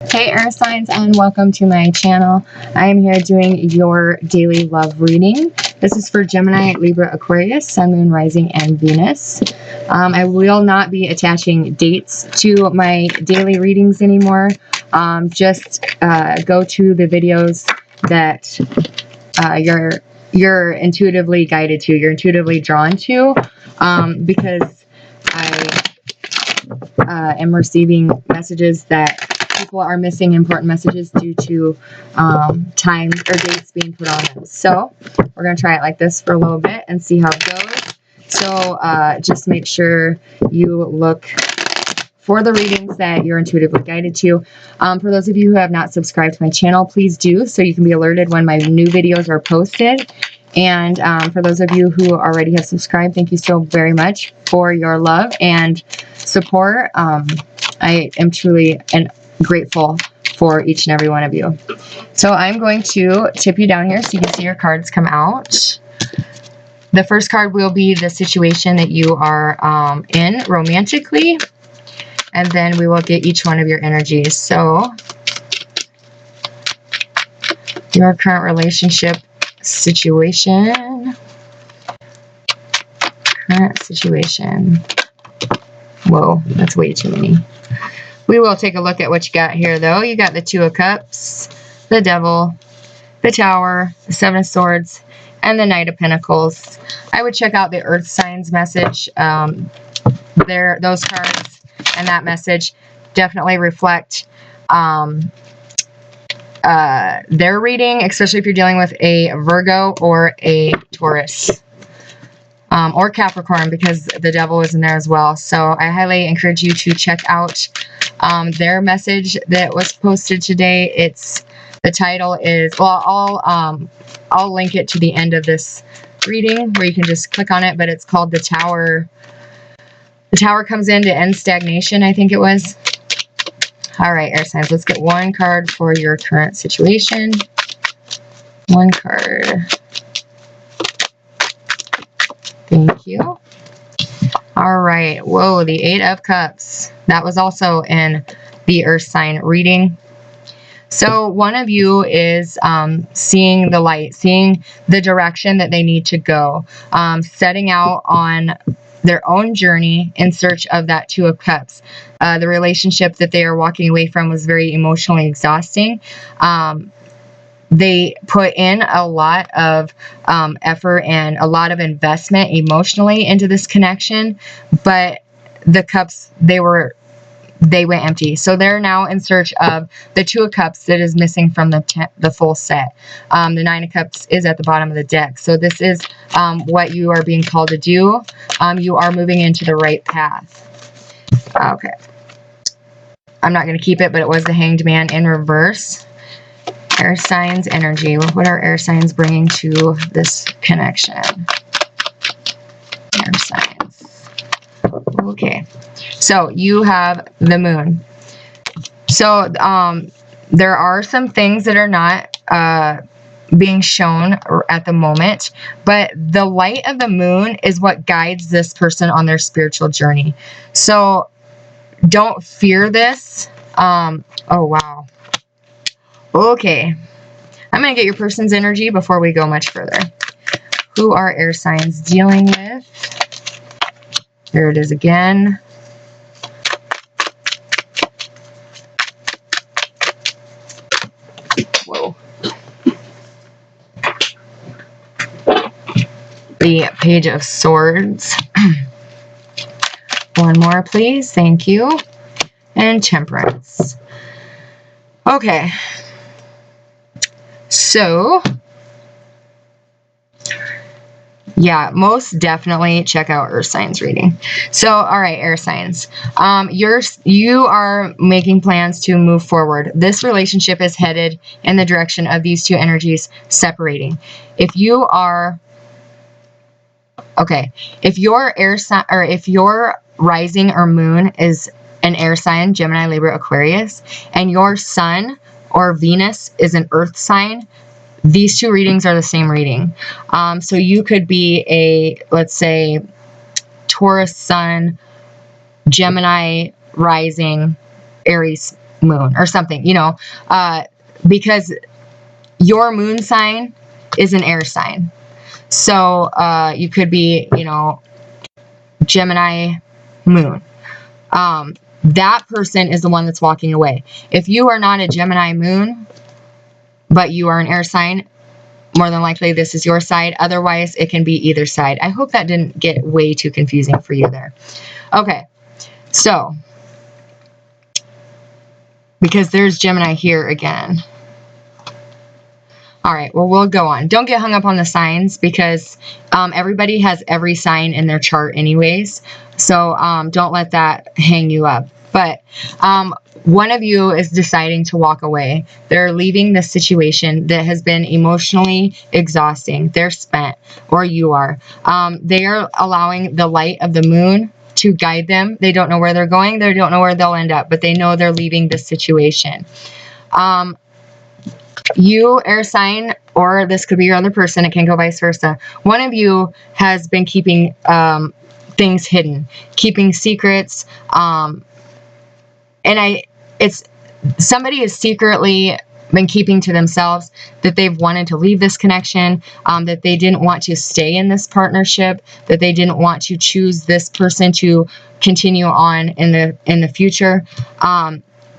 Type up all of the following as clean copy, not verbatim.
Hey Earth Signs, and welcome to my channel. I am here doing your daily love reading. This is for Gemini, Libra, Aquarius, Sun, Moon, Rising, and Venus. I will not be attaching dates to my daily readings anymore. Just go to the videos that you're intuitively guided to, you're intuitively drawn to, because I am receiving messages that people are missing important messages due to times or dates being put on them. So we're going to try it like this for a little bit and see how it goes. So just make sure you look for the readings that you're intuitively guided to. For those of you who have not subscribed to my channel, please do, so you can be alerted when my new videos are posted. And for those of you who already have subscribed, thank you so very much for your love and support. I am truly grateful for each and every one of you. So I'm going to tip you down here so you can see your cards come out. The first card will be the situation that you are in romantically. And then we will get each one of your energies. So your current relationship situation. Current situation. Whoa, that's way too many. We will take a look at what you got here, though. You got the Two of Cups, the Devil, the Tower, the Seven of Swords, and the Knight of Pentacles. I would check out the Earth Signs message. Those cards and that message definitely reflect their reading, especially if you're dealing with a Virgo or a Taurus. Or Capricorn, because the Devil is in there as well. So I highly encourage you to check out their message that was posted today. The title is, well, I'll link it to the end of this reading where you can just click on it, but it's called The Tower. The Tower comes in to end stagnation, I think it was. All right, air signs, let's get one card for your current situation. One card. Thank you. All right. Whoa, the Eight of Cups. That was also in the Earth sign reading. So one of you is seeing the light, seeing the direction that they need to go, setting out on their own journey in search of that Two of Cups. The relationship that they are walking away from was very emotionally exhausting. They put in a lot of effort and a lot of investment emotionally into this connection, but the cups, they went empty. So they're now in search of the Two of Cups that is missing from the full set. The Nine of Cups is at the bottom of the deck. So this is what you are being called to do. You are moving into the right path. Okay. I'm not going to keep it, but it was the Hanged Man in reverse. Air signs energy. What are air signs bringing to this connection? Air signs. Okay. So you have the Moon. So there are some things that are not being shown at the moment, but the light of the Moon is what guides this person on their spiritual journey. So don't fear this. Oh, wow. Okay, I'm going to get your person's energy before we go much further. Who are air signs dealing with? There it is again. Whoa. The Page of Swords. One more, please. Thank you. And Temperance. Okay. So, yeah, most definitely check out Earth Signs reading. So, all right, air signs. You are making plans to move forward. This relationship is headed in the direction of these two energies separating. If you are, okay, if your air sign, or if your rising or moon is an air sign, Gemini, Libra, Aquarius, and your sun or Venus is an earth sign, these two readings are the same reading. So you could be a, let's say, Taurus sun, Gemini rising, Aries moon or something, you know, because your moon sign is an air sign. So you could be, you know, Gemini moon. That person is the one that's walking away. If you are not a Gemini moon, but you are an air sign, more than likely this is your side. Otherwise, it can be either side. I hope that didn't get way too confusing for you there. Okay, so, because there's Gemini here again. All right, well, we'll go on. Don't get hung up on the signs because everybody has every sign in their chart anyways. So don't let that hang you up. But one of you is deciding to walk away. They're leaving this situation that has been emotionally exhausting. They're spent, or you are. They are allowing the light of the moon to guide them. They don't know where they're going. They don't know where they'll end up, but they know they're leaving this situation. You, air sign, or this could be your other person, it can go vice versa. One of you has been keeping things hidden, keeping secrets, it's somebody has secretly been keeping to themselves that they've wanted to leave this connection, that they didn't want to stay in this partnership, that they didn't want to choose this person to continue on in the future.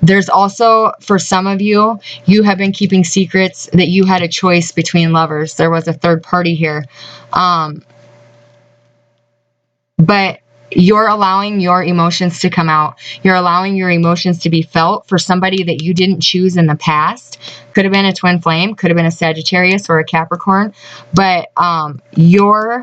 There's also, for some of you, you have been keeping secrets that you had a choice between lovers. There was a third party here. But you're allowing your emotions to come out. You're allowing your emotions to be felt for somebody that you didn't choose in the past. Could have been a twin flame, could have been a Sagittarius or a Capricorn. But you're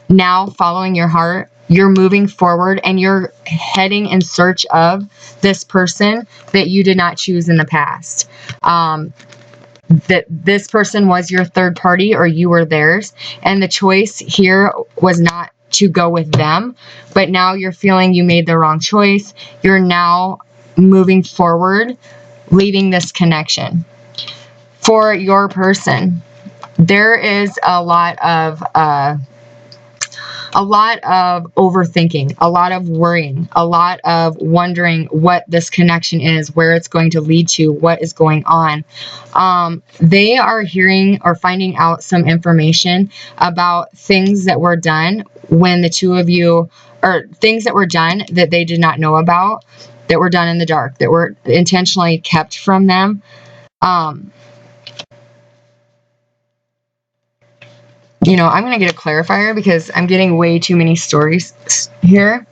now following your heart. You're moving forward and you're heading in search of this person that you did not choose in the past. That this person was your third party or you were theirs. And the choice here was not to go with them, but now you're feeling you made the wrong choice. You're now moving forward, leaving this connection. For your person, there is a lot of overthinking, a lot of worrying, a lot of wondering what this connection is, where it's going to lead to, what is going on. They are hearing or finding out some information about things that were done when the two of you, or things that were done that they did not know about, that were done in the dark, that were intentionally kept from them. You know, I'm going to get a clarifier because I'm getting way too many stories here.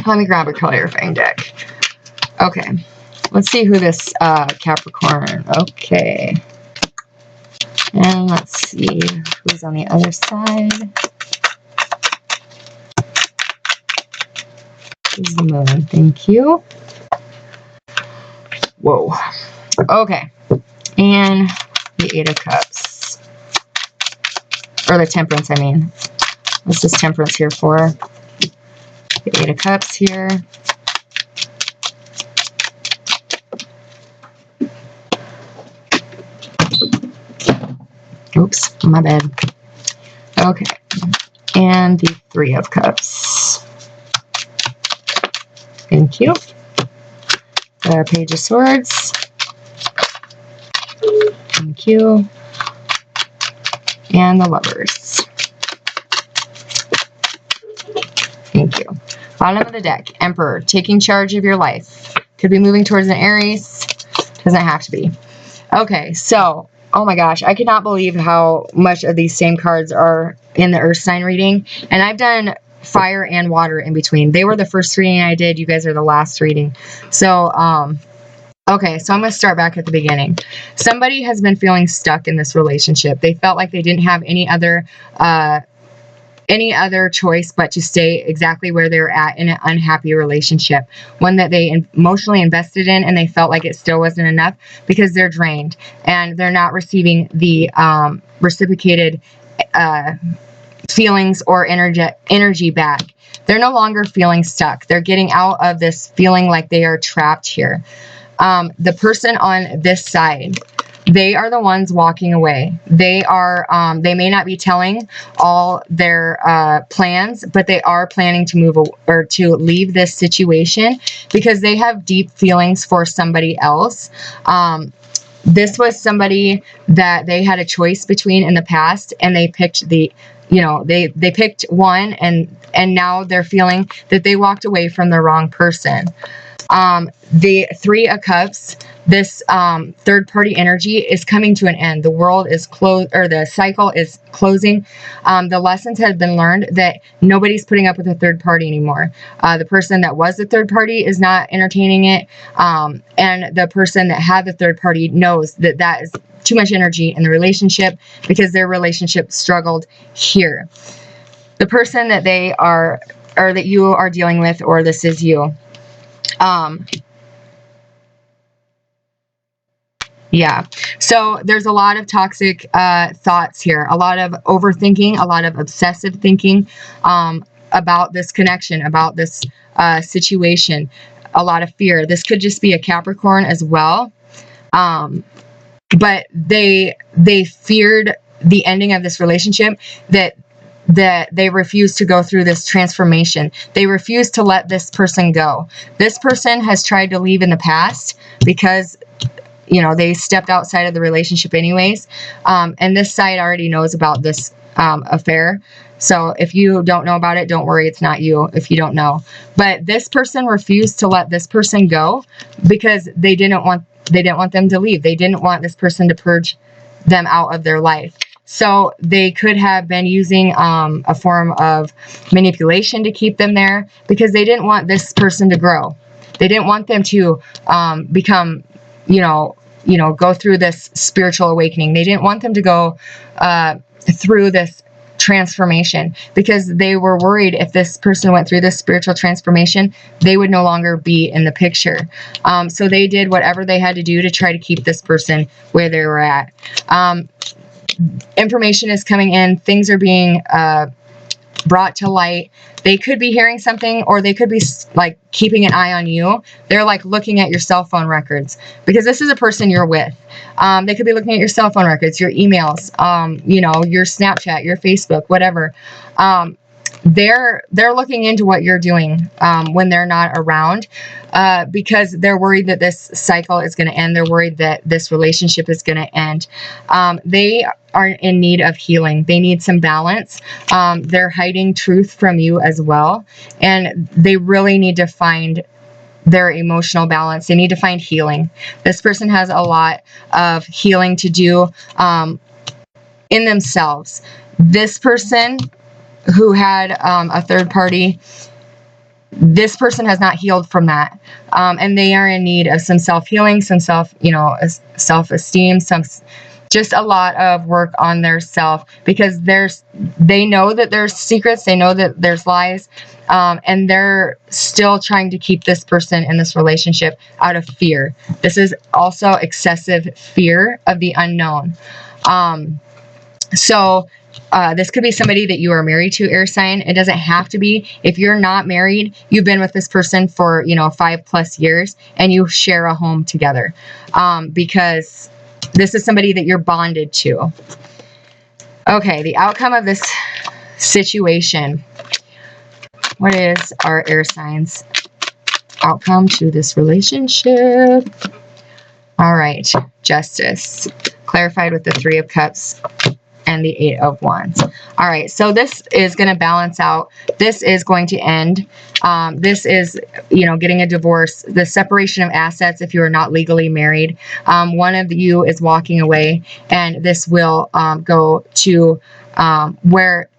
Let me grab a clarifying deck. Okay. Let's see who this Capricorn. Okay. And let's see who's on the other side. Who's the moon? Thank you. Whoa. Okay. And the Eight of Cups. Or the Temperance, I mean. What's this Temperance here for? The Eight of Cups here. Oops, my bad. Okay. And the Three of Cups. Thank you. The Page of Swords. Thank you. And the Lovers. Thank you. Bottom of the deck, Emperor, taking charge of your life. Could be moving towards an Aries. Doesn't have to be. Okay, so, oh my gosh, I cannot believe how much of these same cards are in the Earth sign reading. And I've done fire and water in between. They were the first reading I did. You guys are the last reading. So, okay, so I'm going to start back at the beginning. Somebody has been feeling stuck in this relationship. They felt like they didn't have any other choice but to stay exactly where they're at in an unhappy relationship. One that they emotionally invested in and they felt like it still wasn't enough because they're drained and they're not receiving the reciprocated feelings or energy back. They're no longer feeling stuck. They're getting out of this feeling like they are trapped here. The person on this side, They are the ones walking away. They are, they may not be telling all their plans, but they are planning to move or to leave this situation because they have deep feelings for somebody else. This was somebody that they had a choice between in the past, and they picked the, they picked one, and now they're feeling that they walked away from the wrong person. The Three of Cups, this third party energy is coming to an end. The world is closed, or the cycle is closing. The lessons have been learned that nobody's putting up with a third party anymore. The person that was the third party is not entertaining it. And the person that had the third party knows that that is too much energy in the relationship because their relationship struggled here. The person that they are, or that you are dealing with, or this is you. Yeah. So there's a lot of toxic thoughts here, a lot of overthinking, a lot of obsessive thinking about this connection, about this situation, a lot of fear. This could just be a Capricorn as well. But they feared the ending of this relationship, that they refuse to go through this transformation. They refuse to let this person go. This person has tried to leave in the past because, they stepped outside of the relationship anyways. And this side already knows about this affair. So if you don't know about it, don't worry, it's not you if you don't know. But this person refused to let this person go because they didn't want them to leave. They didn't want this person to purge them out of their life. So they could have been using a form of manipulation to keep them there because they didn't want this person to grow. They didn't want them to become, go through this spiritual awakening. They didn't want them to go through this transformation because they were worried if this person went through this spiritual transformation, they would no longer be in the picture. So they did whatever they had to do to try to keep this person where they were at. Information is coming in. Things are being brought to light. They could be hearing something, or they could be like keeping an eye on you. They're like looking at your cell phone records because this is a person you're with. They could be looking at your cell phone records, your emails, your Snapchat, your Facebook, whatever. They're looking into what you're doing when they're not around because they're worried that this cycle is going to end. They're worried that this relationship is going to end. They are in need of healing. They need some balance. They're hiding truth from you as well. And they really need to find their emotional balance. They need to find healing. This person has a lot of healing to do in themselves. This person who had a third party, this person has not healed from that. And they are in need of some self-healing, some self-esteem, just a lot of work on their self because they know that there's secrets. They know that there's lies. And they're still trying to keep this person in this relationship out of fear. This is also excessive fear of the unknown. This could be somebody that you are married to, air sign. It doesn't have to be. If you're not married, you've been with this person for, 5+ years and you share a home together. Because this is somebody that you're bonded to. Okay, the outcome of this situation. What is our air signs' outcome to this relationship? All right, Justice. Clarified with the Three of Cups and the Eight of Wands. All right, so this is going to balance out. This is going to end. This is, getting a divorce, the separation of assets if you are not legally married. One of you is walking away, and this will go to where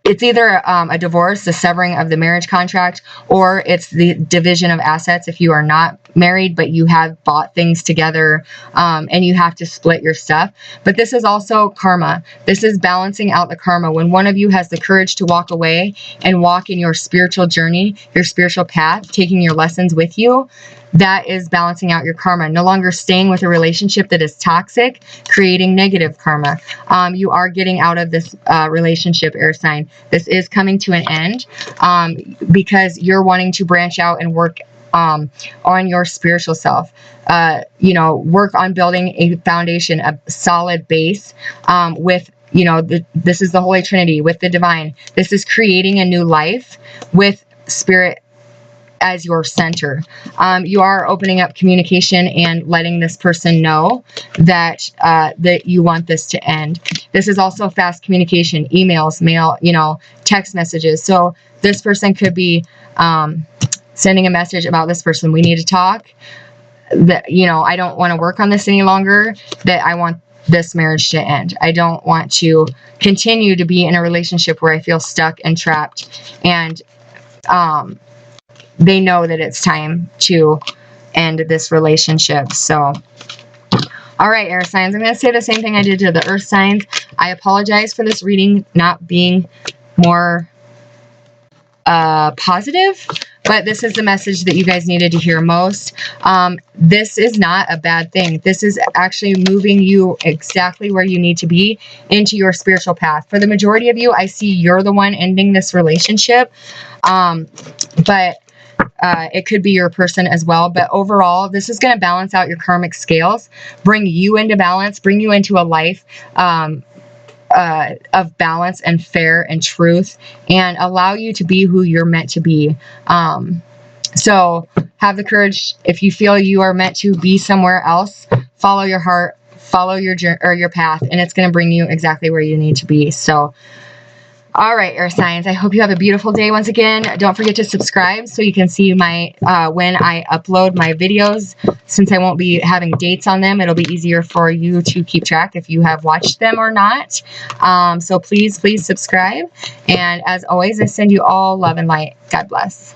it's either a divorce, the severing of the marriage contract, or it's the division of assets if you are not married, but you have bought things together and you have to split your stuff. But this is also karma. This is balancing out the karma. When one of you has the courage to walk away and walk in your spiritual journey, your spiritual path, taking your lessons with you, that is balancing out your karma. No longer staying with a relationship that is toxic, creating negative karma. You are getting out of this relationship, air sign. This is coming to an end because you're wanting to branch out and work on your spiritual self. You know, work on building a foundation, a solid base, with, you know, this is the Holy Trinity with the divine. This is creating a new life with spirit as your center. You are opening up communication and letting this person know that that you want this to end. This is also fast communication, emails, mail, you know, text messages. So this person could be sending a message about this person. We need to talk. That, you know, I don't want to work on this any longer. That I want this marriage to end. I don't want to continue to be in a relationship where I feel stuck and trapped. And they know that it's time to end this relationship. So, all right, air signs. I'm going to say the same thing I did to the earth signs. I apologize for this reading not being more positive, but this is the message that you guys needed to hear most. This is not a bad thing. This is actually moving you exactly where you need to be into your spiritual path. For the majority of you, I see you're the one ending this relationship. But it could be your person as well. But overall, this is going to balance out your karmic scales, bring you into balance, bring you into a life of balance and fair and truth, and allow you to be who you're meant to be. So have the courage. If you feel you are meant to be somewhere else, follow your heart, follow your journey or your path, and it's going to bring you exactly where you need to be. So, all right, air signs, I hope you have a beautiful day. Once again, don't forget to subscribe so you can see my when I upload my videos. Since I won't be having dates on them, it'll be easier for you to keep track if you have watched them or not. So please subscribe. And as always, I send you all love and light. God bless.